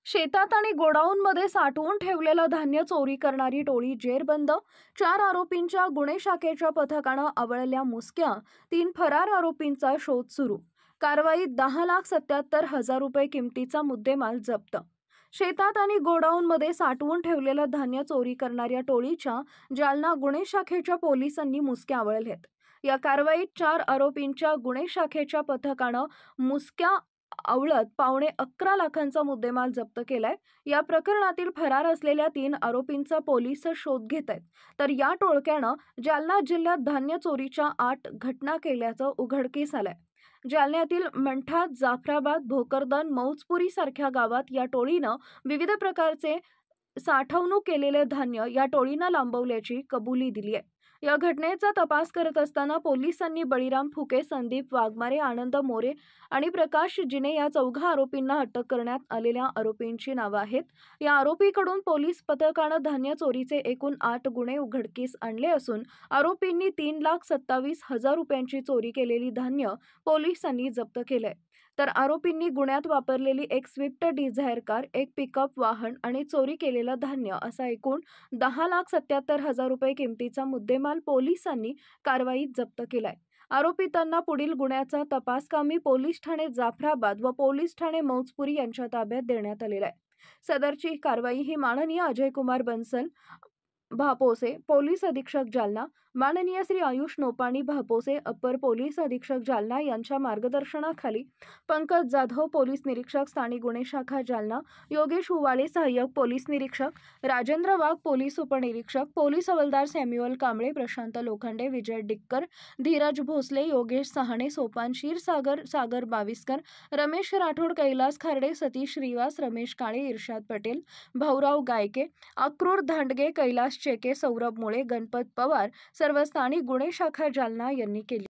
शेतात आणि गोडाऊनमध्ये साठवून ठेवलेलं धान्य चोरी करणारी टोळी जेरबंद. 4 आरोपींच्या गुन्हे शाखेच्या पथकानं आवळल्या मुसक्या. 3 फरार आरोपींचा शोध सुरू. कारवाईत 10,77,000 रुपये किमतीचा मुद्देमाल जप्त. शेतात आणि गोडाऊनमध्ये साठवून ठेवलेलं धान्य चोरी करणाऱ्या टोळीच्या जालना गुन्हे शाखेच्या पोलिसांनी मुसक्या आवळल्यात. या कारवाईत 4 आरोपींच्या गुन्हे शाखेच्या पथकानं मुसक्या आवळत 11.25 लाखांचा मुद्देमाल जप्त केलाय. या प्रकरणातील फरार असलेल्या 3 आरोपींचा पोलीस शोध घेत आहेत. तर या टोळक्यानं जालना जिल्ह्यात धान्य चोरीच्या 8 घटना केल्याचं उघडकीस आलंय. जालन्यातील मंठा, जाफराबाद, भोकरदन, मौजपुरी सारख्या गावात या टोळीनं विविध प्रकारचे साठवणूक केलेले धान्य या टोळीनं लांबवल्याची कबुली दिली आहे. या घटनेचा तपास करत असताना पोलिसांनी बळीराम फुके, संदीप वाघमारे, आनंद मोरे आणि प्रकाश जिने या 4 आरोपींना अटक करण्यात आलेल्या आरोपींची नावं आहेत. या आरोपीकडून पोलीस पथकानं धान्य चोरीचे एकूण 8 गुन्हे उघडकीस आणले असून आरोपींनी 3,27,000 रुपयांची चोरी केलेली धान्य पोलिसांनी जप्त केलंय. तर आरोपींनी गुन्ह्यात वापरलेली एक स्विफ्ट डिझायर कार, एक पिकअप वाहन आणि चोरी केलेलं धान्य असा एकूण 10,77,000 रुपये किमतीचा मुद्देमाल पोलिसांनी कारवाईत जप्त केलाय. आरोपितांना पुढील गुन्ह्याचा तपासकामी पोलीस ठाणे जाफराबाद व पोलीस ठाणे मौजपुरी यांच्या ताब्यात देण्यात आलेला आहे. सदरची कारवाई ही माननीय अजयकुमार बन्सल, भापोसे, पोलीस अधीक्षक जालना, माननीय श्री आयुष नोपाणी, भापोसे, अप्पर पोलीस अधीक्षक जालना यांच्या मार्गदर्शनाखाली पंकज जाधव, पोलीस निरीक्षक, स्थानिक गुन्हे शाखा जालना, योगेश उवाळे, सहाय्यक पोलीस निरीक्षक, राजेंद्र वाघ, पोलीस उपनिरीक्षक, पोलीस हवालदार सॅम्युअल कांबळे, प्रशांत लोखंडे, विजय डिक्कर, धीरज भोसले, योगेश सहाणे, सोपान क्षीरसागर, सागर बाविस्कर, रमेश राठोड, कैलास खार्डे, सतीश श्रीवास, रमेश काळे, इर्शाद पटेल, भाऊराव गायके, अक्रूर धांडगे, कैलास चेके, सौरभ मुळे, गणपत पवार सर्व स्थानिक गुन्हे शाखा जालना यांनी केली.